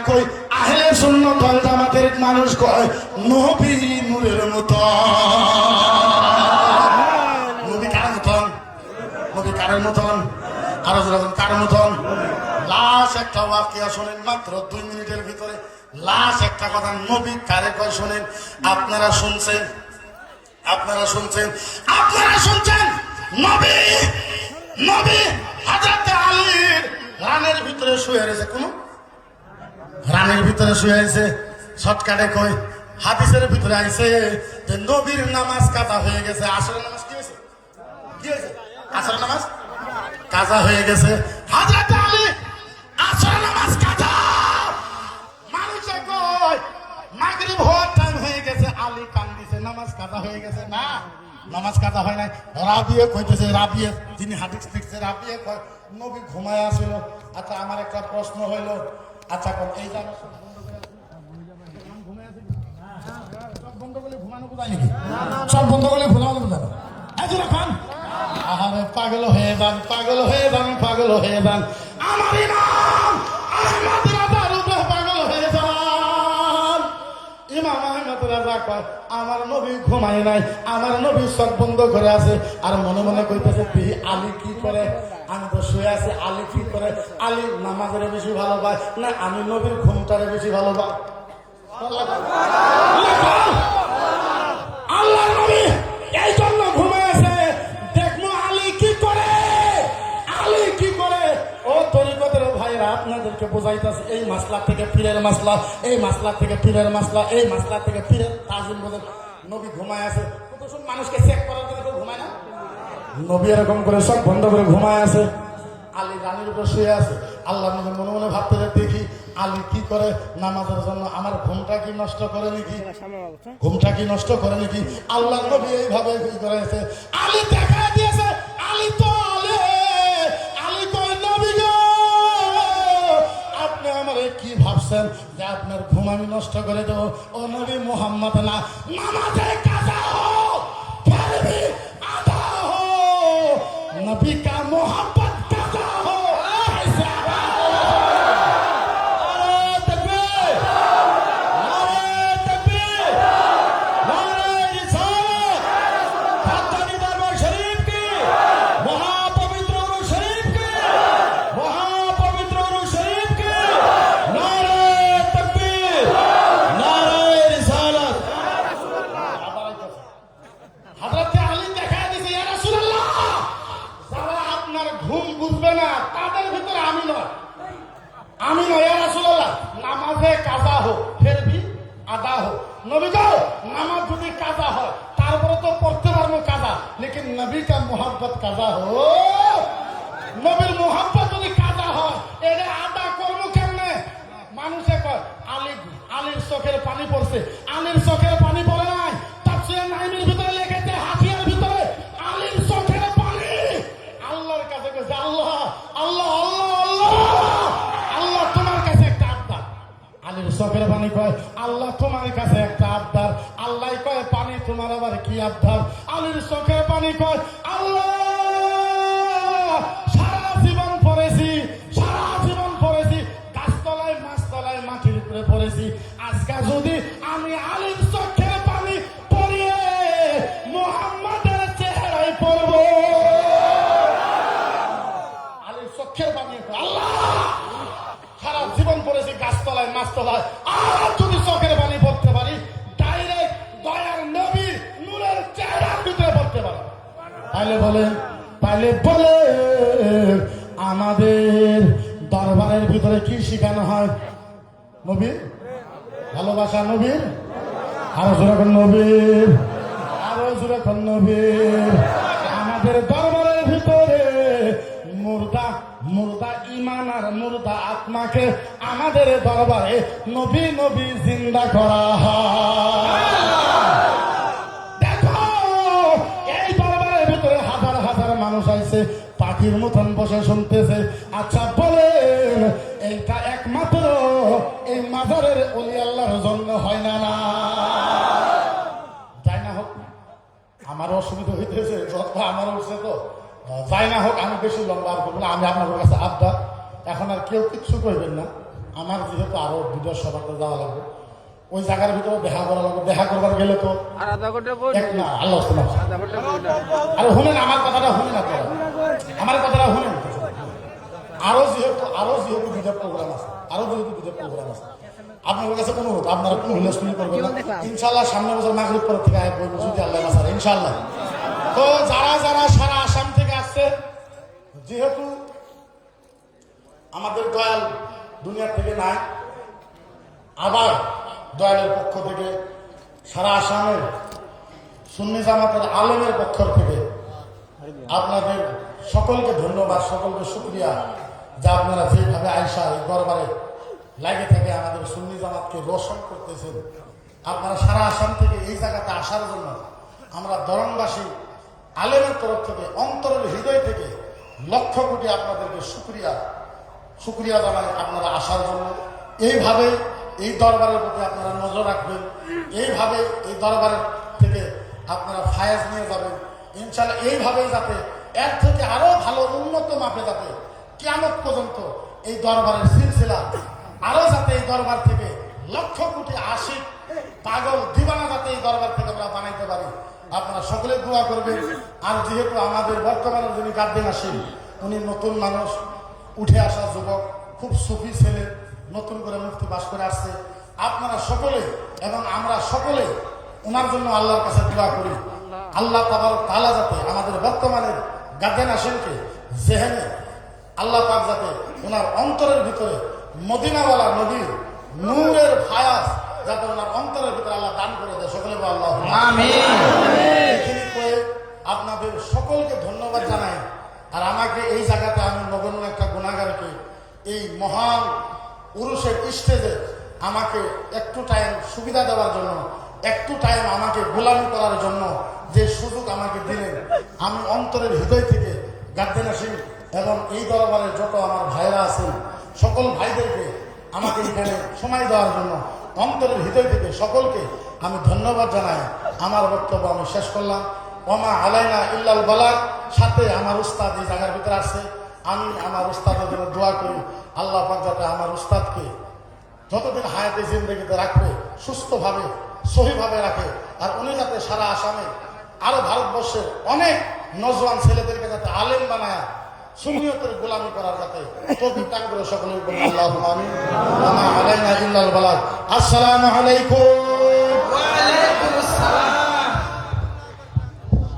কই আহলে সুন্নাত ওয়াল জামাতের মানুষ কয় নবী নূরের মতো। নবী কার মতন? নবী কার মতন? আরো যখন কার মতন? লাশ একটা ওয়াকিয়া শোনেন, মাত্র 2 মিনিটের ভিতরে লাশ একটা কথা। নবী কারে কয় শোনেন। আপনারা শুনছেন, আপনারা শুনছেন, আপনারা শুনছেন নবী, নবী হযরত আলীর রানের ভিতরে শুয়ে রয়েছে। কোন রানের ভিতরে শুয়ে আছে? শর্টকাটে কই হাদিসের ভিতরে আইছে যে নবীর নামাজ কাজা হয়ে গেছে। আসরের নামাজ কি হয়েছে? কি হয়েছে? আসরের নামাজ কাজা হয়ে গেছে। হযরত আলী আসরের নামাজ কাজা। মানুষে কয় মাগরিব হওয়ার টাইম হয়ে গেছে, আলী কান্দিছে নামাজ কাজা হয়ে গেছে। না, নামাজ কাজা হয় নাই। রাবিয়ে কইতেছে, রাবিয়ে যিনি হাদিস লিখছে, রাবিয়ে কয় নবী ঘুমায় আসিল। আচ্ছা আমার একটা প্রশ্ন হইল, আচ্ছা এই জায়গা সব বন্ধ করলে ঘুমানো কোথায় নাকি? সব বন্ধ করলে ঘুমানো কোথায়? খান আহারে পাগল হয়ে যান, পাগল হয়ে যান, পাগল হয়ে যান। আমার ইমাম আহমদ রাজার উপরে পাগল হয়ে যান। ইমাম আহমদ রাজা কয় আমার নবী ঘুমায় নাই, আমার নবী সব বন্ধ করে আছে। আর মনে মনে কইতেছে আলী কি করে? আমি তো শুয়ে আছি, আলী কি করে? আলী নামাজের বেশি ভালো পায় না আমি নবীর ঘুমটারে বেশি ভালো পাই? আল্লাহ নবী এই জন্য ঘুমায় আছে, দেখবো আলী কি করে, আলী কি করে। ও তরিকতের ভাইরা আপনাদেরকে বোঝাইতেছে, এই মাসলা থেকে পীরের মাসলা, এই মাসলা থেকে পীরের মাসলা, এই মাসলা থেকে পীরের তাজিম বোঝেন। নবী ঘুমায় আছে, কত সব মানুষকে চেক করার জন্য কেউ ঘুমায় না? নবী এরকম করে সব বন্ধ করে ঘুমায় আছে, আলী রানীর উপর শুয়ে আছে। আল্লাহ নবী মনে মনে ভাবতে দেখি আলী কি করে নামাজের জন্য, আমার ঘুমটা কি নষ্ট করে নাকি, ঘুমটা কি নষ্ট করে নাকি। আল্লাহ নবী এইভাবে কি করেছে, আলী দেখা দিয়েছে, আলী তো আলী, আলী তো নবী গো, আপনি আমারে কি ভাবছেন যে আপনার ঘুম আমি নষ্ট করে দেবো? ও নবী মুহাম্মদ না, নামাজে কাজা হো ফির ভি আদা হো, নবী কা মোহব্বত কাজা হো। আমি নয় ইয়া রাসূলুল্লাহ, নামাজে কাজা হোক ফের ভি আদা হোক। নবী গো নামাজ যদি কাজা হয় তারপরে তো পড়তে পারবো কাজা, লেকিন নবী কা মোহাব্বত কাজা হো, নবীর মোহাব্বত যদি কাজা হয় এটা আদা করবো কেমনে? মানুষে কয় আলী, আলীর চোখের পানি পড়ছে, আলীর চোখের পানি পড়ে নাই। তাফসীরে নাইমের ভিতরে লিখেছে, হাতিয়ার ভিতরে আলীর চোখের পানি। আল্লাহর কাছে কইছে আল্লাহ আল্লাহ আল্লাহ আল্লাহ তোমার কাছে একটা আবদার। আলীর চোখের পানি কয় আল্লাহ তোমার কাছে একটা আবদার। আল্লাহ কয় পানি তোমার আবার কি আবদার? আলীর চোখের পানি কয় আল্লাহ সারা জীবন পড়েছি, সারা জীবন পড়েছি, গাছতলায় মাছতলায় মাটির উপরে পড়েছি, আজকে যদি আমি আলীর চোখের পানি পড়িয়ে মুহাম্মাদের চেহারায় পড়বো, আলীর চোখের পানি আল্লাহ সারা জীবন পড়েছি গাছতলায় মাছতলায়, আর যদি চোখের পানি পড়তে পারি ডাইরেক্ট দয়ার নবীর নূরের চেহারার ভিতরে পড়তে পারি। তাইলে বলেন, তাইলে বলে আমাদের দরবারের ভিতরে কি শিখানো হয়? নবীর ভালোবাসা, নবীর আরো জোরে নবীর, আরো জোরে নবীর। আমাদের দরবারের ভিতরে মুর্দা, মুর্দা ইমান আর মুর্দা আত্মাকে আমাদের দরবারে নবী নবী জিন্দা করা হয়। দেখো এই দরবারের ভিতরে হাজার হাজার মানুষ আছে, পাখির মতন বসে শুনতেছে। আচ্ছা বলেন এইটা একমাত্র এই মাজারের ওলি আল্লাহর জন্য হয় না? না যাই না হোক, আমার অসুবিধা হইতেছে, আমার উঠছে তো যাই না হোক, আমি বেশি লম্বা আর করবো না। আমি আপনাদের কাছে আবদার, এখন আর কেউ কিচ্ছু করবেন না, আমার যেহেতু আরো ভিডিও সভাতে যাওয়া লাগবে, ওই জায়গার ভিতরে দেখা করা লাগবে। দেখা করবার গেলে তো না আল্লাহ আরে শুনেন আমার কথাটা, শুনেন আপনারা আমার কথাটা শুনেন। আরো যেহেতু বিজেপি প্রোগ্রাম আছে, আপনাদের কাছে কোনো আপনারা কোনো হুলস্থুলি করবেন না ইনশাল্লাহ। সামনে বছর মাগরিব পর থেকে আয় বলবো যদি আল্লাহ বাঁচায় ইনশাল্লাহ। তো যারা সারা আসাম থেকে আসছে, যেহেতু আমাদের দয়াল দুনিয়া থেকে নাই, আবার দয়ালের পক্ষ থেকে সারা আসামের সুন্নি জামাতের আলেমের পক্ষ থেকে আপনাদের সকলকে ধন্যবাদ, সকলকে শুকরিয়া যা আপনারা যেভাবে আয়সা এই দরবারে লাগে থেকে আমাদের সুন্নি জামাতকে রোশন করতেছেন। আপনারা সারা আসাম থেকে এই জায়গাতে আসার জন্য আমরা দরণবাসী আলেমের তরফ থেকে অন্তরের হৃদয় থেকে লক্ষ কোটি আপনাদেরকে শুকরিয়া জানাই আপনারা আসার জন্য। এইভাবে এই দরবারের প্রতি আপনারা নজর রাখবেন, এইভাবে এই দরবারের থেকে আপনারা ফায়েজ নিয়ে যাবেন ইনশাল্লাহ। এইভাবেই যাতে এর থেকে আরো ভালো উন্নত মাপে যাতে কিয়ামত পর্যন্ত এই দরবারের সিলসিলা আরো যাতে এই দরবার থেকে লক্ষ কোটি আশিক পাগল দিবানা যাতে এই দরবার থেকে আমরা বানাইতে পারি, আপনারা সকলে দোয়া করবেন। আর যেহেতু আমাদের বর্তমানে যিনি গাদ্দিন আসেন, উনি নতুন মানুষ, উঠে আসা যুবক, খুব সুফি ছেলে, নতুন করে মুক্তি পাশ করে আসছে। আপনারা সকলে এবং আমরা সকলে ওনার জন্য আল্লাহর কাছে দোয়া করি, আল্লাহ তাআলা যাতে আমাদের বর্তমানের গাদ্দিন আসেনকে জেহেনে আল্লাহ পাক যাতে ওনার অন্তরের ভিতরে মদিনাওয়ালা নবীর নূরের ফায়াজ যাতে ওনার অন্তরের ভিতরে আল্লাহ দান করে দেয়। সকলে আল্লাহ আমিন। এখানে কয়ে আপনাদের সকলকে ধন্যবাদ জানাই। আর আমাকে এই জায়গাতে আমি নগণ্য একটা গুনাহগারকে এই মহান উরুষের স্টেজে আমাকে একটু টাইম সুবিধা দেওয়ার জন্য, একটু টাইম আমাকে গোলামি করার জন্য যে সুযোগ আমাকে দিলেন, আমি অন্তরের হৃদয় থেকে গাদ্দিন আসিন এবং এই দরবারে যত আমার ভাইরা আছেন সকল ভাইদেরকে আমাকে এখানে সময় দেওয়ার জন্য অন্তরের হৃদয় থেকে সকলকে আমি ধন্যবাদ জানাই। আমার বক্তব্য আমি শেষ করলাম। ওমা আলাইনা ইল্লাল বালাগ। সাথে আমার উস্তাদ এই জায়গার ভিতরে আছে, আমি আমার উস্তাদের জন্য দোয়া করি আল্লাহ পাক যাতে আমার উস্তাদকে যতদিন হায়াতে জিন্দেগিতে রাখবে, সুস্থভাবে সহিভাবে রাখে, আর উনি যাতে সারা আসামে আরো ভারতবর্ষের অনেক নজওয়ান ছেলেদেরকে যাতে আলেম বানায় সুন্নিয়তের গোলামি করার যাতে তৌফিক দান করে সকলের বলি আল্লাহুম্মা আমিন। ওমা আলাইনা ইল্লাল বালাগ। আসসালামু আলাইকুম। ওয়া আলাইকুম আসসালাম।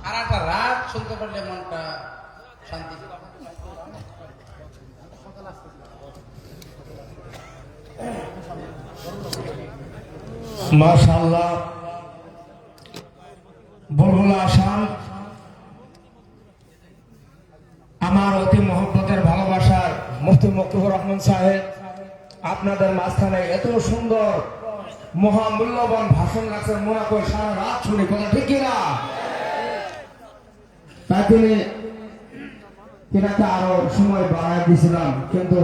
আর একটা রাত শুনতে পারলে মনটা শান্তি পাবে। মাশাআল্লাহ, বুলবুল আসাম আমার অতি মহব্বতের ভালোবাসার মুফতি মকবুর রহমান সাহেব আপনাদের মাঝখানে এত সুন্দর মহামূল্যবান ভাষণ রাখছেন, মনে করে সারা রাত শুনি, কথা ঠিক কিনা? তাই তিনাকে আরো সময় বাড়াই দিয়েছিলাম, কিন্তু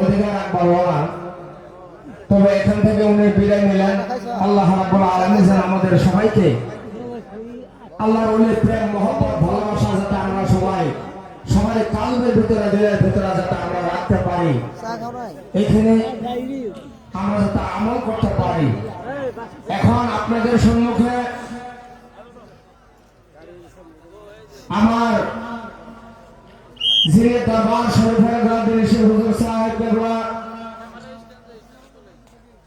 অধিকার রাখবার না। তবে এখান থেকে উনি বিদায় নিলেন। আল্লাহ রাব্বুল আলামিন যেন আমাদের সবাইকে আল্লাহর ওলির প্রেম মহব্বত ভালোবাসা যাতে আমরা সবাই কালবের ভিতরে দিলের ভিতরে যাতে আমরা রাখতে পারি, এখানে আমরা যাতে আমল করতে পারি। এখন আপনাদের সম্মুখে আমার যিনি দরবার শরীফের গাদ্দিন হুজুর সাহেব কেবলা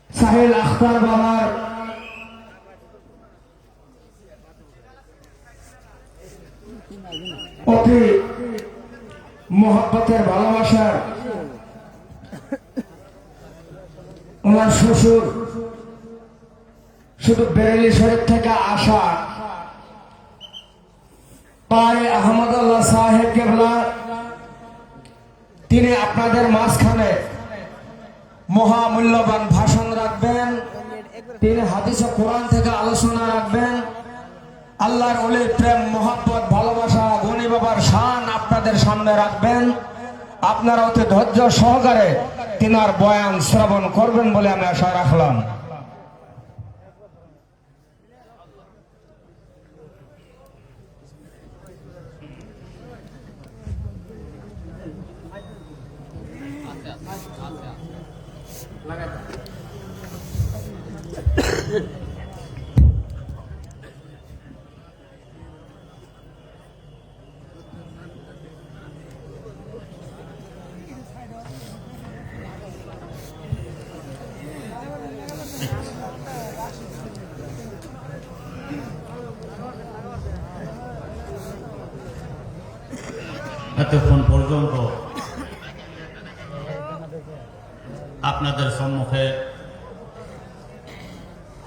সাহেল আখতার বাবার অতি মহব্বতের ভালোবাসার ওনার শ্বশুর শুধু বেরেলি শরীফ থেকে আসা পায় আহমদুল্লাহ সাহেব কেবলা, তিনি আপনাদের মাঝখানে মহামূল্যবান ভাষণ রাখবেন। তিনি হাদিস ও কোরআন থেকে আলোচনা রাখবেন। আল্লাহর ওলির প্রেম মহব্বত ভালোবাসা গনি বাবার শান আপনাদের সামনে রাখবেন। আপনারা অতি ধৈর্য সহকারে তিনার বয়ান শ্রবণ করবেন বলে আমি আশা রাখলাম। লাগাই দাও। এতক্ষণ পর্যন্ত আপনাদের সম্মুখে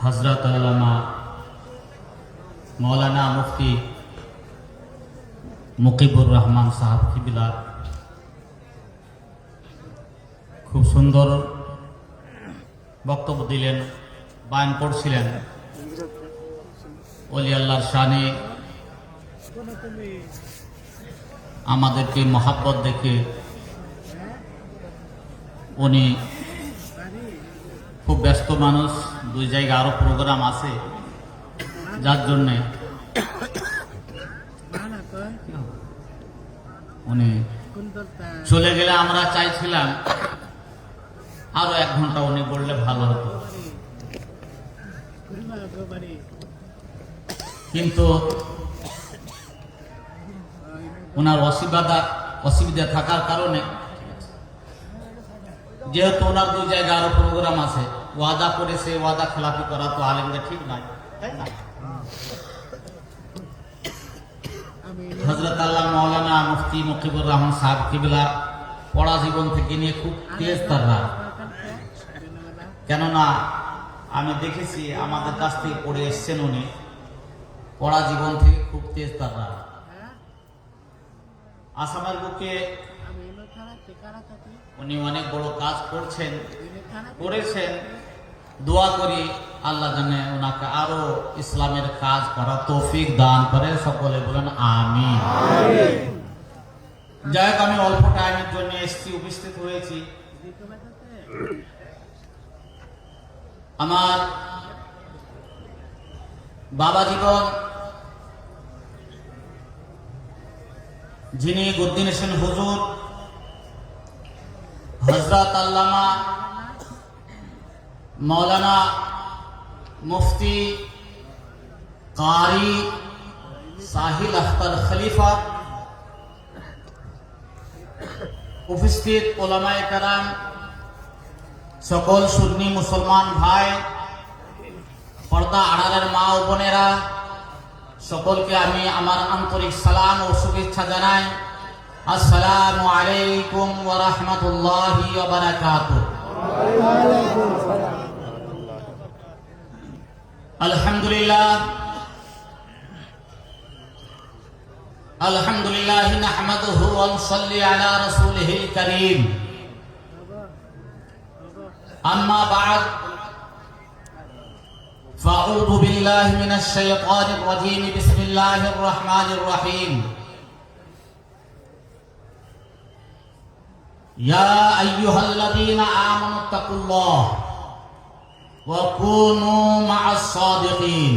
হযরত আল্লামা মৌলানা মুফতি মুকিবুর রহমান সাহেব কিবলা খুব সুন্দর বক্তব্য দিলেন, বয়ান করছিলেন। ওলি আল্লাহর শানে আমাদেরকে মহাব্বত দেখে উনি খুব ব্যস্ত মানুষ, দুই জায়গায় আরো প্রোগ্রাম আছে, যার জন্যে উনি চলে গেলে আমরা চাইছিলাম আরো 1 ঘন্টা উনি বললে ভালো হতো, কিন্তু ওনার অসুবিধা থাকার কারণে, যেহেতু ওনার 2 জায়গায় আরো প্রোগ্রাম আছে, ওয়াদা করেছে, ওয়াদা খেলাপি করা তো আলেমদের ঠিক নয়, তাই না? হযরত আল্লাহ মাওলানা মুফতি মুকিবুর রহমান সাহেব কিবলা পড়া জীবন থেকে নিয়ে খুব তেজ তারা, কেননা আমি দেখেছি আমাদের কাছ থেকে পড়ে এসছেন উনি, পড়া জীবন থেকে খুব তেজ তারা। আসামের বুকে উনি অনেক বড় কাজ করেছেন। দোয়া করি আল্লাহ জানে ওনাকে আরো ইসলামের কাজ করার তৌফিক দান করে, সকলে বলেন আমিন। যাই হোক, আমি অল্প টাইমের জন্য এসেছি, উপস্থিত হয়েছি। আমার বাবা জীবন যিনি গদ্দিন হোসেন হুজুর, হযরত আল্লামা মৌলানা মুফতি কারি সাহিল আখতার খলিফা, উপস্থিত ওলামায়ে কেরাম, সকল সুন্নি মুসলমান ভাই, পর্দা আড়ালের মা ও বোনেরা, সকলকে আমি আমার আন্তরিক সালাম ও শুভেচ্ছা জানাই। আসসালামু আলাইকুম ওয়া রাহমাতুল্লাহি ওয়া বারাকাতুহু। আলহামদুলিল্লাহ নাহমাদুহু ওয়া নুসাল্লি আলা রাসূলিহিল কারীম। আম্মা বা'দ, فأعوذ بالله من الشيطان الرجيم. بسم الله الرحمن الرحيم. يا أيها الذين آمنوا اتقوا الله وكونوا مع الصادقين.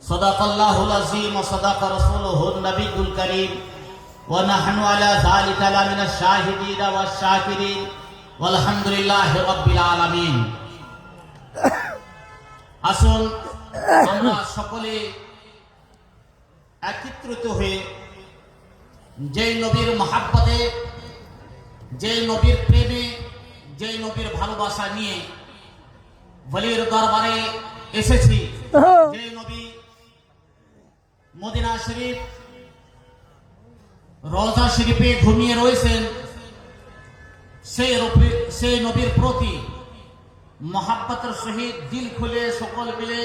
صدق الله العظيم وصدق رسوله النبي الكريم ونحن على ذلك لمن الشاهدين والشاكرين والحمد لله رب العالمين. আসুন আমরা সকলে একত্রিত হয়ে যেই নবীর মহাব্বতে, যেই নবীর প্রেমে, যেই নবীর ভালোবাসা নিয়ে ওলির দরবারে এসেছি, যেই নবী মদিনা শরীফ রওজা শরীফে ঘুমিয়ে রয়েছেন, সেই নবীর প্রতি মহাব্বতের সহিত দিল খুলে সকল মিলে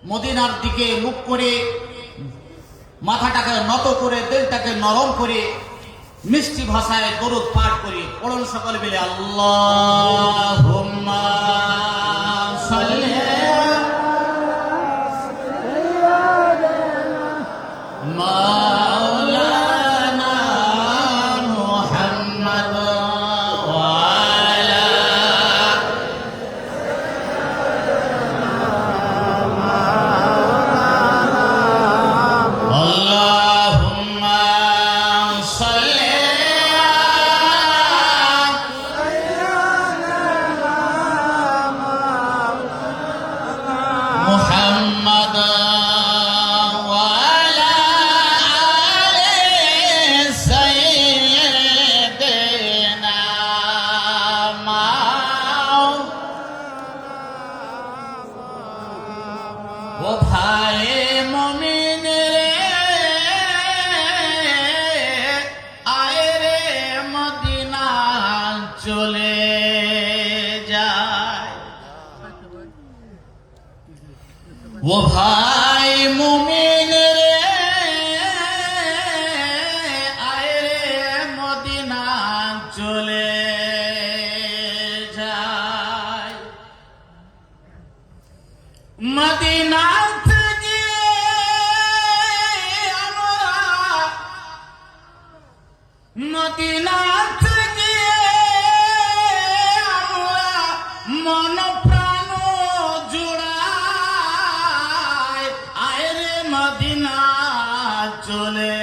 মদিনার দিকে মুখ করে, মাথাটাকে নত করে, দিলটাকে নরম করে মিষ্টি ভাষায় দরুদ পাঠ করি। পড়ুন সকল মিলে, আল্লাহুম্মা সাল্লি মাওলানা মুহাম্মদ ও ভাই মুমিন রে, আয় রে মদিনা চলে যায়। মদিনা থেকে আমরা, মদিনা থেকে আমরা মন প্রাণ জোড়ায়, আয় রে মদিনা চলে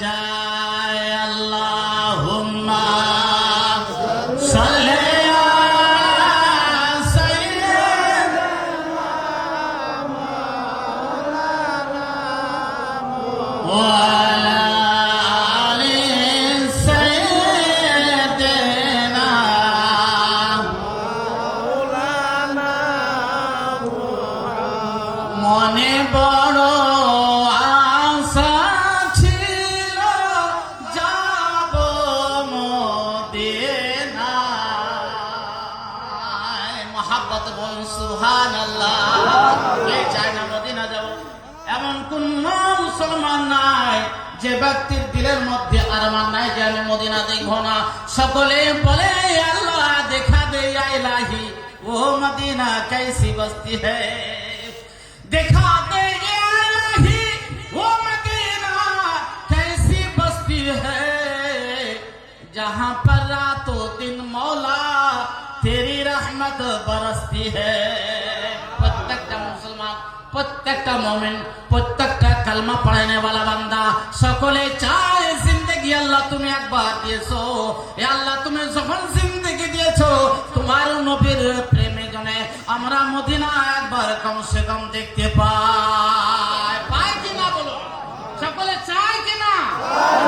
যায়। আল্লাহুম্মা সাল্লি وعلى آل سيدنا মনে বড় আশা ছিল যাব মদিনায়। মহাব্বত বল সুবহানাল্লাহ। কে চায় না মদিনা যাব? এমন কোন মুসলমান নাই যে ব্যক্তির দিলের মধ্যে আরমান নাই যে আমি মদিনা দেখব না। সকলে বলে আল্লাহ দেখা দে ইয়া ইলাহি, ও মদিনা कैसी बस्ती है, देखा दे या इलाही, वो मदीना कैसी बस्ती है, जहां पर रातों दिन मौला तेरी रहमत बरसती है। প্রত্যেকটা মুসলমান, প্রত্যেকটা মুমিন, প্রত্যেকটা কালমা পড়ানে वाला বান্দা সকলে চায় জিন্দেগি আল্লাহ তুমি একবার দিয়েছো। এ আল্লাহ তুমি যখন জিন্দেগি দিয়েছো তোমার নবীর প্রেমে জনে আমরা মদিনা একবার কমসে কম দেখতে পাই। পাই কিনা বলো? সকলে চায় কিনা?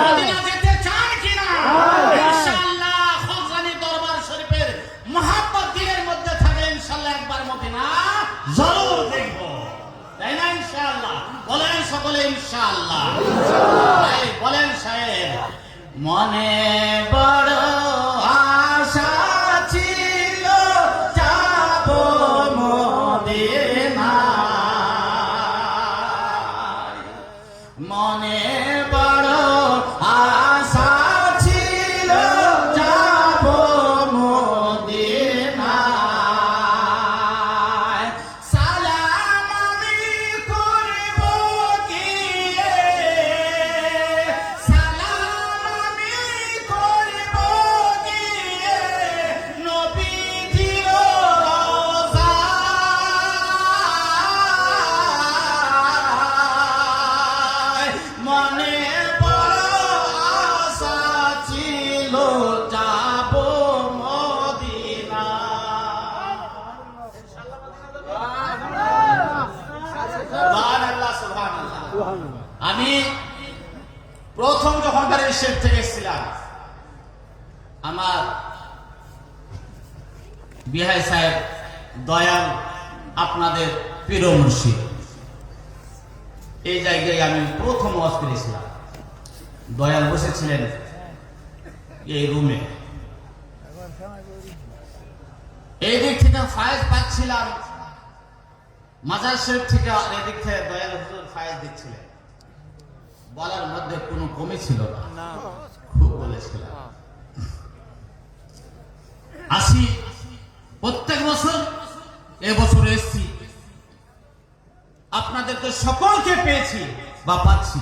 মদিনা যেতে চান কিনা? ইনশাআল্লাহ খুলজানি দরবার শরীফের মহব্বত দিলের মধ্যে থাকে, ইনশাআল্লাহ একবার মদিনা জরুর দেখবো, তাই না? ইনশাআল্লাহ বলেন সকলে ইনশাআল্লাহ। ভাই বলেন সাহেব, মনে বড় আশা ছিল যাব মদিনায়, মনে বড় আশা ছিল যাব মদিনায়। সালাম আমি করব গিয়ে, সালাম আমি করব গিয়ে নবীজির রওজায়। মনে বড় আশা ছিল যাব মদিনা। সুবহানাল্লাহ, সুবহানাল্লাহ। আমি প্রথম যখন বারেশ্বর থেকে এসেছিলাম, আমার বিহাই সাহেব দয়াল আপনাদের পীর মুর্শিদ, এই জায়গায় আমি প্রথম ওয়াজ করেছিলাম। দয়াল বসেছিলেন এই রুমে, এই দিক থেকে ফায়েজ পাচ্ছিলাম মাজার শরীফ থেকে, আর এদিক থেকে দয়াল হুজুর ফায়েজ দিচ্ছিলেন। বলার মধ্যে কোনো কমই ছিল না, খুব বলেছিলাম। আসি প্রত্যেক বছর, এবছর এসছি, আপনাদেরকে সকলকে পেয়েছি বা পাচ্ছি।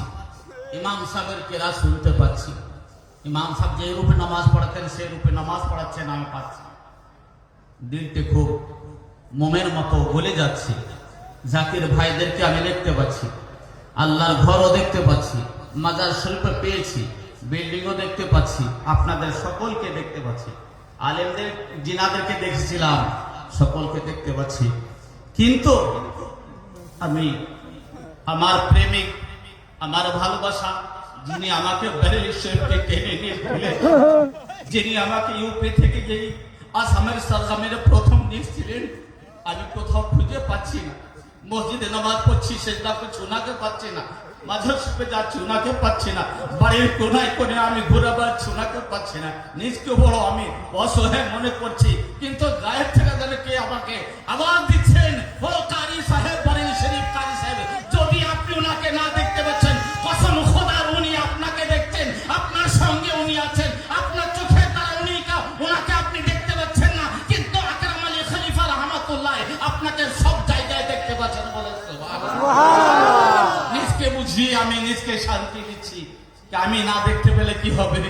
ইমাম সাহেবের কেরা শুনতে পাচ্ছি, ইমাম সাহেব যে রূপে নামাজ পড়াতেন সেই রূপে নামাজ পড়াচ্ছেন আমি পাচ্ছি। দিনটি খুব মোমের মতো গলে যাচ্ছে। জাকির ভাইদেরকে আমি দেখতে পাচ্ছি, আল্লাহর ঘরও দেখতে পাচ্ছি, মাজার শরীফে পেয়েছি, বিল্ডিংও দেখতে পাচ্ছি, আপনাদের সকলকে দেখতে পাচ্ছি, আলেমদের জিনাদেরকে দেখেছিলাম, সকলকে দেখতে পাচ্ছি। কিন্তু আমি আমার প্রেমিক, আমার ভালোবাসা, যিনি আমাকে বেরেলি শরীফকে টেনে নিয়ে গেলেন, যিনি আমাকে ইউপি থেকে যেই আসামের সরজমিনে প্রথম নিয়েছিলেন, আমি কোথাও খুঁজে পাচ্ছি না। মসজিদে নামাজ পড়ছি, সেজদাকে ছুনাকে পাচ্ছি না, মাঝে শরীফে যাচ্ছি ওনাকে পাচ্ছি না, বাড়ির কোনায় কোনে আমি ঘুরে বেড়াচ্ছি ওনাকে পাচ্ছি না। নিজকে বড় আমি অসহায় মনে করছি, কিন্তু গায়ের থেকে যেন কে আমাকে আওয়াজ দিচ্ছেন, ও কারি সাহেব বাড়ির শরীফ আমি নিজকে শান্তি দিচ্ছি। আমি না দেখতে পেলে কি হবে?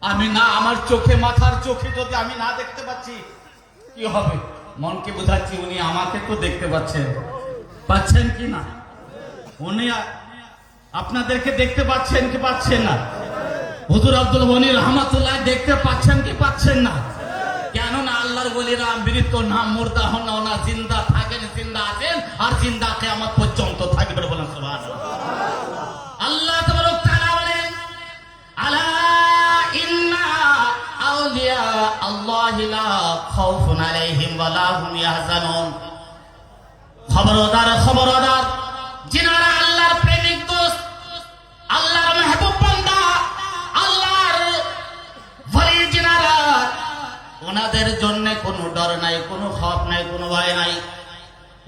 আমি না, আমার চোখে, মাথার চোখে যদি আমি না দেখতে পাচ্ছি কি হবে? মনকে বোঝাচ্ছি উনি আমাকে তো দেখতে পাচ্ছেন কি না? উনি আপনাদেরকে দেখতে পাচ্ছেন কি পাচ্ছেন না? হুজুর আব্দুল গনি রহমাতুল্লাহ দেখতে পাচ্ছেন কি পাচ্ছেন না? কেননা আল্লাহর ওলিরা মৃত না, মুর্দা হন না, ওনা জিন্দা থাকেন, জিন্দা আছেন, আর জিন্দা কিয়ামত পর্যন্ত থাকবেন। বলেন সুবহানাল্লাহ। আল্লাহ তাবারক তাআলা বলেন, আলা ইন্না আউলিয়া আল্লাহি লা খাউফুন আলাইহিম ওয়া লা হুম ইয়াহজানুন। খবরদার, খবরদার, যিনারা আল্লাহর প্রেমিক দোস্ত, আল্লাহর মেহবুব বান্দা, আল্লাহর ওলি যিনারা, ওনাদের জন্য কোনো ডর নাই, কোনো খৌফ নাই, কোনো ভয় নাই।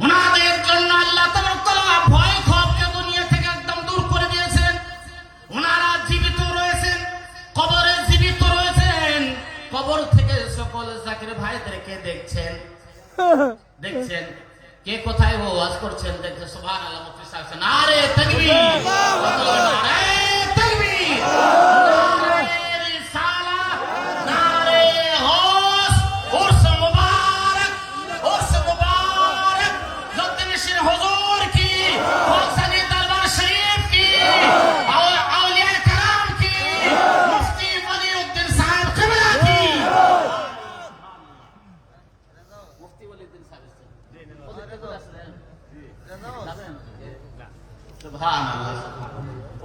ওনাদের জন্য আল্লাহ তাবারক তাআলা ভয় খৌফকে দুনিয়া থেকে একদম দূর করে দিয়েছেন। ওনারা জীবিত রয়েছেন, কবরে জীবিত রয়েছেন। কবর থেকে সকল জাকির ভাইদেরকে দেখছেন। কে কোথায় ওয়াজ করছেন দেখতে। সুবহানাল্লাহ। মুফতি সাহেব, নারে তাকবীর, নারে তাকবীর, নারে রিসালাত, নারে হোস, উরস মুবারক, উরস মুবারক, লতিফ হুজুর কি, হোসেনী দরবার শরীফ কি, আউলিয়া کرام কি, মুফতি ওলিউদ্দিন সাহেব কিবলা কি। মুফতি ওলিউদ্দিন সাহেব সুবহানাল্লাহ।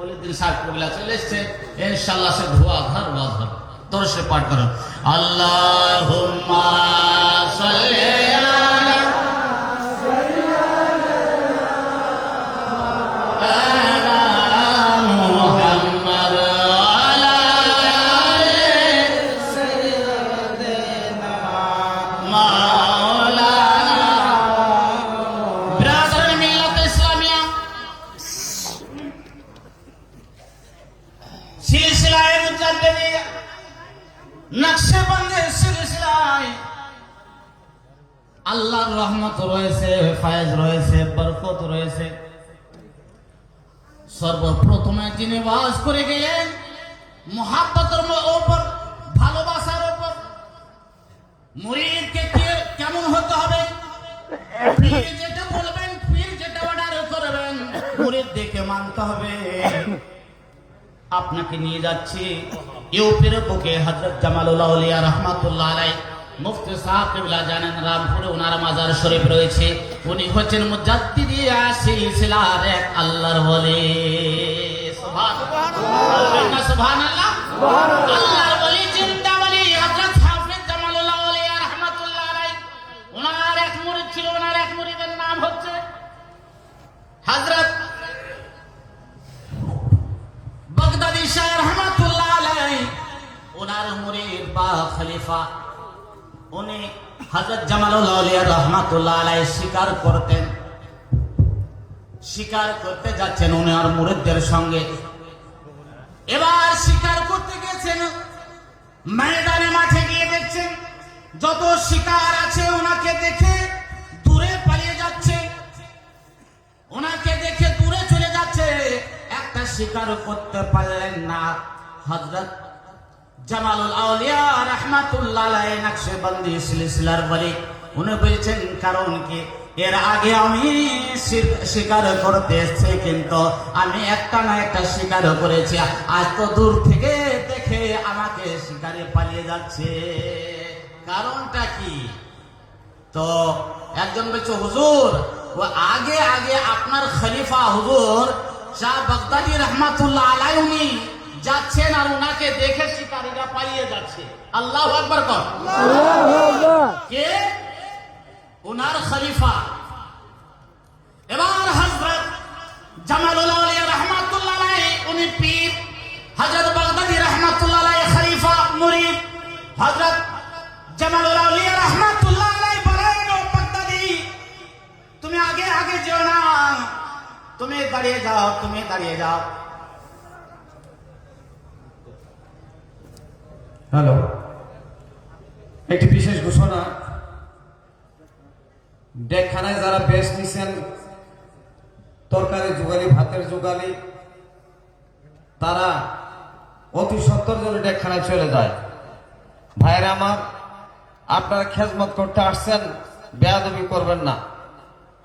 ওলিউদ্দিন সাহেব কিবলা চলে এসেছে, ইনশাআল্লাহ সে ধোয়া ঘর ওয়াজ হবে। দরুদ পাঠ করুন। আল্লাহুম্মা সাল্লি আলা মুহাম্মাদ আলা আলি সাইয়্যিদিনা মাওলানা। ব্রাদার মিল্লাত ইসলামিয়া সিলসিলায়ে মুজাদ্দিদিয়া নকশবন্দি সিলসিলায় আল্লাহর রহমত রয়েছে, ফায়েজ রয়েছে, বরকত রয়েছে। সর্বপ্রথমে যিনি ওয়াজ করে গেলেন মুহাব্বতের উপর, ভালোবাসার উপর। মুরিদকে কেমন হতে হবে? পীর যেটা বলবেন, পীর যেটা অর্ডার করবেন, মুরিদ দেখে মানতে হবে। আপনাকে নিয়ে যাচ্ছি ইউপির বুকে হযরত জামালুল আউলিয়া রাহমাতুল্লাহ আলাইহি। মুফতি সাহেব কিবলা জানেন রামপুরে ওনার মাজার শরীফ রয়েছে। উনি হচ্ছেন মুজাদ্দিদি সিলসিলার এক আল্লাহর ওলি। সুবহানাল্লাহ, সুবহানাল্লাহ, আল্লাহর ওলি, জিন্দা ওলি হযরত হাফিজ জামালুল আউলিয়া রাহমাতুল্লাহ আলাইহি। ওনার এক মুরিদ ছিল, ওনার এক মুরিদের নাম হচ্ছে হযরত বাগদাদি শাহ রহমাতুল্লাহ আলাইহি। ওনার মুরিদ বা খলিফা উনি হযরত জামালুল আউলিয়া রাহমাতুল্লাহ আলাইহি শিকার করতেন। শিকার করতে যাচ্ছেন উনি আর মুরিদদের সঙ্গে। এবার শিকার করতে গেছেন, ময়দানে মাঠে গিয়ে দেখছেন যত শিকার আছে ওনাকে দেখে দূরে পালিয়ে যাচ্ছে, ওনাকে দেখে দূরে চলে যাচ্ছে। একটা শিকার করতে পারলেন না। হযরত জামালুল আউলিয়া রাহমাতুল্লাহ আলাইহি নকশবন্দি সিলসিলার ওলি। উনি বলছেন কারণ কি, এর আগে আমি শিকার করতে এসেছি, কিন্তু আমি একটা না একটা শিকার করেছি। আজ তো দূর থেকে দেখে আমাকে শিকারে পালিয়ে যাচ্ছে, কারণটা কি? তো একজন বলছে, হুজুর ও আগে আগে আপনার খলিফা হুজুর শাহ বাগদাদি রহমাতুল্লাহ আলাইহি উনি যাচ্ছেন আর উনাকে দেখে শিকারীরা পালিয়ে যাচ্ছে। আল্লাহু আকবার কর। কে? উনার খলিফা। এবার হযরত জামালুল আউলিয়া রাহমাতুল্লাহ আলাইহি উনি পীর, হযরত বাগদাদি রাহমাতুল্লাহ আলাইহি খলিফা মুরিদ। হযরত জামালুল আউলিয়া রাহমাতুল্লাহ আলাইহি বলেন, ও বাগদাদি তুমি আগে আগে যেও না, তুমি দাঁড়িয়ে যাও, তুমি দাঁড়িয়ে যাও। হ্যালো, একটি বিশেষ ঘোষণা। ডেকখানায় যারা বেশ নিছেন তরকারি জোগালি, ভাতের জোগালি, তারা অতি সত্তর জন ডেকখানায় চলে যায়। ভাইরা আমার, আপনারা খেজমত করতে আসছেন, বেয়াদবি করবেন না।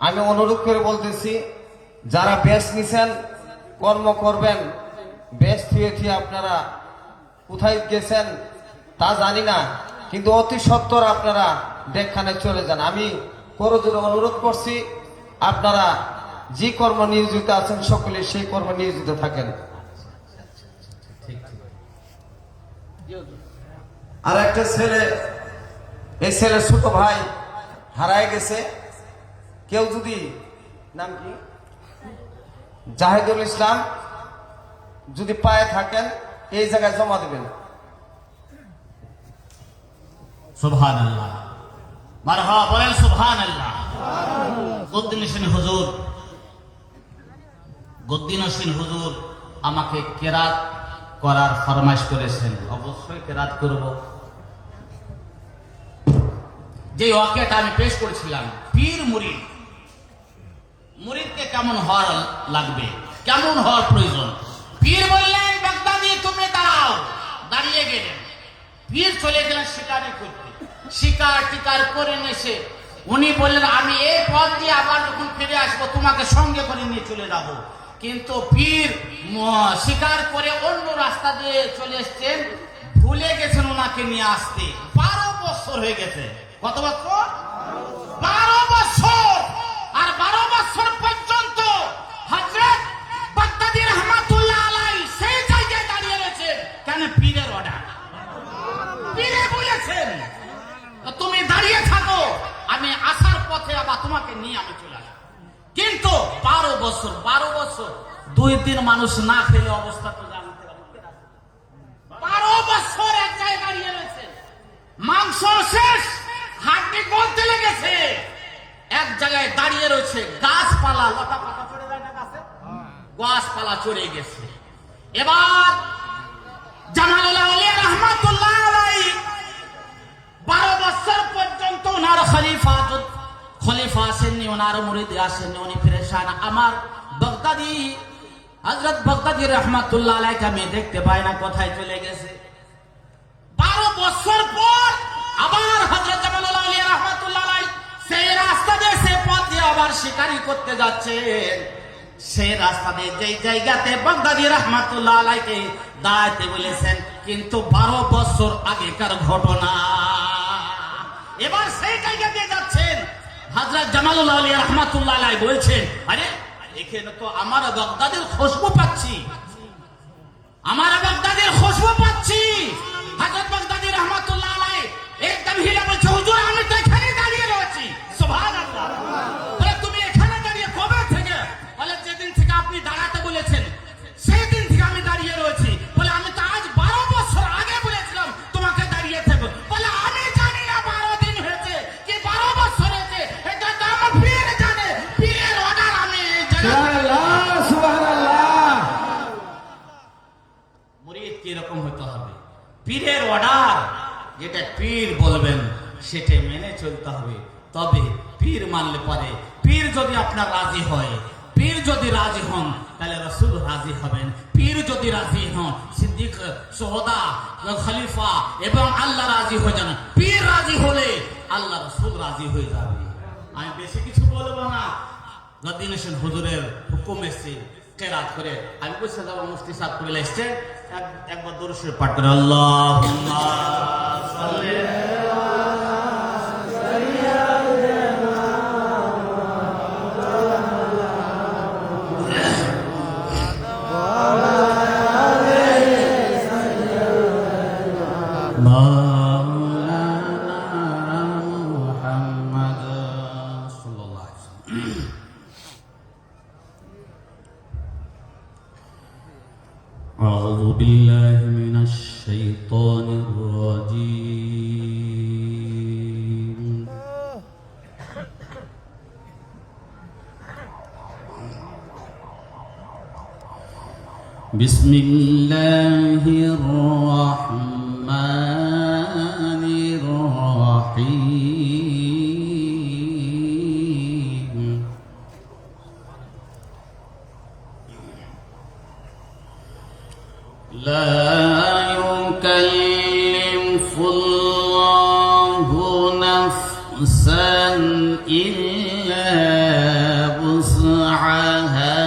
আমি অনুরোধ করে বলতেছি, যারা বেশ নিছেন কর্ম করবেন, বেশ থুয়ে থুয়ে আপনারা কোথায় গেছেন তা জানি না, কিন্তু অতি সত্বর আপনারা ডেকখানে চলে যান। আমি করজোরে অনুরোধ করছি, আপনারা যে কর্ম নিয়োজিত আছেন সকলে সেই কর্ম নিয়োজিত থাকেন। আর একটা ছেলে, এই ছেলের ছোট ভাই হারায় গেছে। কেউ যদি, নাম কি, জাহিদুল ইসলাম, যদি পায়ে থাকেন এই জায়গায় জমা দেবেন। সুবহানাল্লাহ, মারহাবা বলেন সুবহানাল্লাহ। গদ্দিন হোসেন হুজুর আমাকে কেরাত করার ফরমাইশ করেছেন, অবশ্যই কেরাত করব। যে ওয়াকিয়াটা আমি পেশ করেছিলাম, পীর মুরিদ, মুরিদকে কেমন হওয়া লাগবে, কেমন হওয়ার প্রয়োজন। পীর বললেন, বাগদাদি তুমি দাঁড়াও, দাঁড়িয়ে গেলেন। পীর চলে গেলেন শিকারি করতে, শিকার টিকার করে এসে উনি বললেন, আমি এই পথ দিয়ে আবার যখন ফিরে আসবো তোমাকে সঙ্গে করে নিয়ে চলে যাবো। কিন্তু পীর শিকার করে অন্য রাস্তা দিয়ে চলে এসছেন, ভুলে গেছেন ওনাকে নিয়ে আসতে। 12 বছর হয়ে গেছে। কত বছর? 12 বছর। আর 12 বছর পর্যন্ত হযরত বাগদাদী রাহমাতুল্লাহ আলাইহি সেই জায়গায় দাঁড়িয়ে রয়েছেন। কেন? পীরের অর্ডার। পীরে বলেছেন তুমি দাঁড়িয়ে থাকো, আমি আসার পথে আবার তোমাকে নিয়ে আমি চলে আসবো। কিন্তু 12 বছর 2-3 মানুষ না খেলে অবস্থা তো জানতে পারবে। 12 বছর এক জায়গায় দাঁড়িয়ে রয়েছে, মাংস শেষ, হাড্ডি গলতে লেগেছে, এক জায়গায় দাঁড়িয়ে রয়েছে। গাছপালা, লতা পাতা চড়ে যায় না গাছে, গাছপালা চড়ে গেছে। এবার জামালুল আউলিয়া রাহমাতুল্লাহ আলাইহি 12 বছর পর্যন্ত ওনার খলিফা আসেননি, ওনার মুরিদ আসেননি, উনি পেরেশান। আমার বাগদাদি, হযরত বাগদাদী রাহমাতুল্লাহ আলাইহি আমি দেখতে পাই না, কোথায় চলে গেছে। 12 বছর পর আবার হযরত জামালুল আউলিয়া রাহমাতুল্লাহ আলাইহি সেই রাস্তা দিয়ে, সে পথ দিয়ে আবার শিকারি করতে যাচ্ছেন। সেই রাস্তা দিয়ে যেই জায়গাতে বাগদাদী রাহমাতুল্লাহ আলাইহিকে দাঁড়াতে বলেছেন, কিন্তু 12 বছর আগেকার ঘটনা। এবার সেই জায়গা দিয়ে যাচ্ছেন, হযরত জামালুল আউলিয়া রাহমাতুল্লাহ আলাইহি বলছেন, আরে এখানে তো আমার বাগদাদের খুশবু পাচ্ছি, আমার বাগদাদের খুশবু পাচ্ছি। হযরত বাগদাদী রাহমাতুল্লাহ আলাইহি একদম হিলা বলছে, হুজুর আমি তো এখানে দাঁড়িয়ে রয়েছি। সুবহানাল্লাহ। বলে তুমি এখানে দাঁড়িয়ে কবে থেকে? বলে যেদিন থেকে আপনি দাঁড়াতে বলেছেন সেই দিন থেকে আমি দাঁড়িয়ে রয়েছি। বলে আমি তো আজ 12 বছর আগে বলেছিলাম তোমাকে দাঁড়িয়ে থাকবো। বলে আমি জানি না 12 দিন হয়েছে কি 12 বছর হয়েছে, এটা তো আমার পীর জানে, পীরের অর্ডার আমি জানি। সুবহানাল্লাহ, সুবহানাল্লাহ। মুরিদ কি রকম হতে হবে? পীরের অর্ডার, যেটা পীর বলবেন সেটা মেনে চলতে হবে। তবে পীর মানলে পরে, পীর যদি আপনার রাজি হয়, পীর যদি রাজি হন তাহলে রাসূল রাজি হবেন। পীর যদি রাজি হন, সিদ্দিক, সোহদা, খলিফা এবং আল্লাহ রাজি হয়ে যান। পীর রাজি হলে আল্লাহ রাসূল রাজি হয়ে যাবে। আমি বেশি কিছু বলবো না। গদ্দিন হোসেন হুজুরের হুকুম এসছে কেরাত করে, আমি বসে যাবো। মুফতি সাহেব করে এসছে, একবার দরুদ শরীফ পাঠ করে, আল্লাহুম্মা সাল্লি أعوذ بالله من الشيطان الرجيم. بسم الله الرحمن الرحيم. لا يكلف الله نفسا إلا وسعها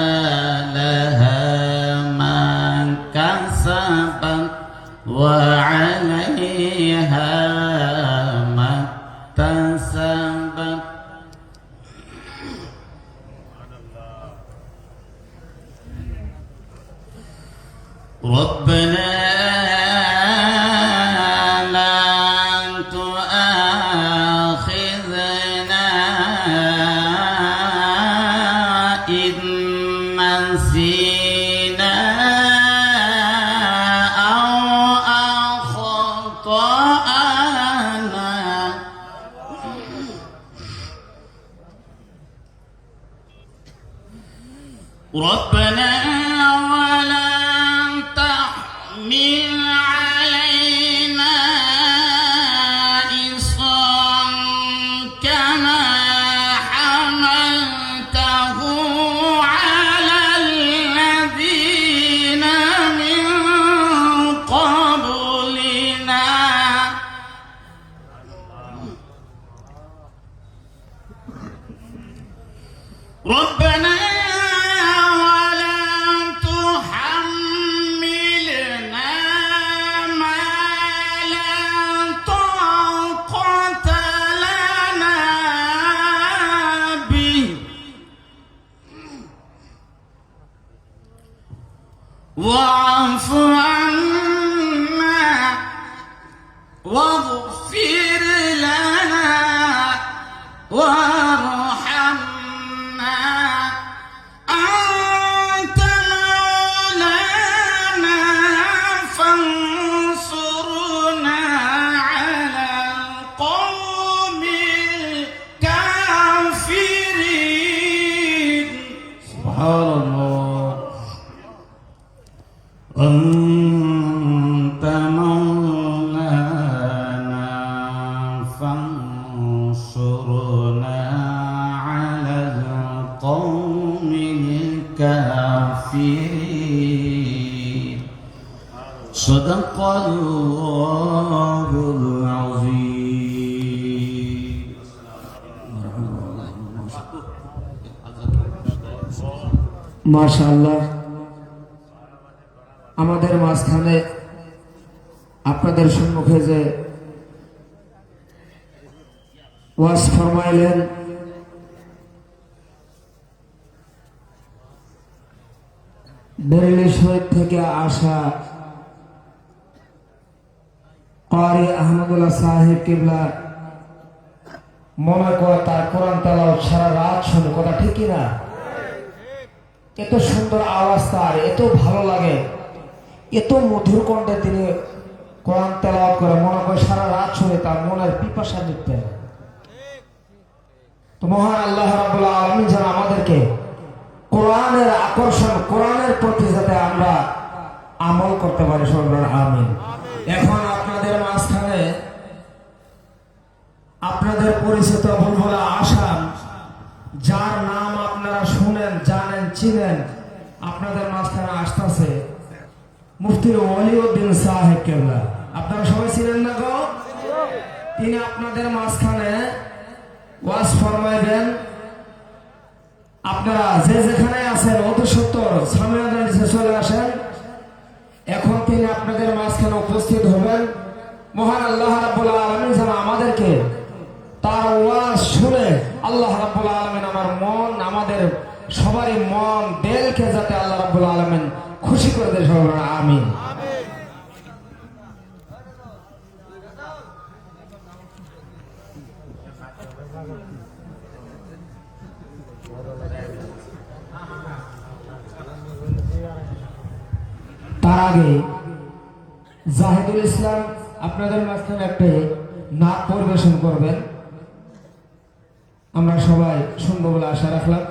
لها ما كسبت وعليها ما اكتسبت ربنا لا تؤاخذنا إن نسينا أو أخطأنا ربنا ولا تحمل علينا إصرا كما حملته على الذين من قبلنا ربنا ولا تحملنا ما لا طاقة لنا به واعف عنا واغفر لنا وارحمنا أنت مولانا فانصرنا على القوم الكافرين سبحان الله أنت مولانا فانصرنا على القوم الكافرين صدق الله العظيم মাশাআল্লাহ আমাদের মাঝখানে আপনাদের সম্মুখে যে ওয়াজ ফরমাইলেন বেরেলি শহীদ থেকে আসা কারি আহমদুল্লাহ সাহেব কিবলা মনে করে তার কোরআন তেলাওয়াত সারা রাত শুনে, কথা ঠিক কিনা? এত সুন্দর আওয়াজ তার, এত ভালো লাগে, এত মধুর কণ্ঠে তিনি কোরআন তেলাওয়াত করে, মনে করে সারা রাত শুনে তার মনের পিপাসা মিটতে। তো মহান আল্লাহ রাব্বুল আলামিন যেন আমাদেরকে কোরআনের আকর্ষণ, কোরআনের প্রতি যাতে আমরা আমল করতে পারি, সবাই আমিন। এখন আপনাদের মাঝখানে আপনাদের পরিচিত বুলবুল আসাম, যার নাম আপনারা শুনেন, জানেন, চিনেন, আপনাদের মাঝখানে আসতেছে মুফতি ওয়ালিউদ্দিন সাহেব কেবলা। আপনারা সবাই চিনেন না গো? তিনি আপনাদের মাঝখানে ওয়াজ ফরমাইবেন। আপনারা যে যেখানে আছেন অতি সত্তর সামনে চলে আসেন। এখন তিনি আপনাদের মাঝখানে উপস্থিত হবেন। মহান আল্লাহ রাব্বুল আলামিন যেন আমাদেরকে তার ওয়াজ শুনে আল্লাহ রাব্বুল আলামিন আমার মন, আমাদের সবারই মন, দিলকে যাতে আল্লাহ রাব্বুল আলামিন খুশি করে দেয়, সবাই আমিন। তার আগে জাহিদুল ইসলাম আপনাদের মাঝখানে একটা নাচ পরিবেশন করবেন। আমরা সবাই শুনবো বলে আশা রাখলাম।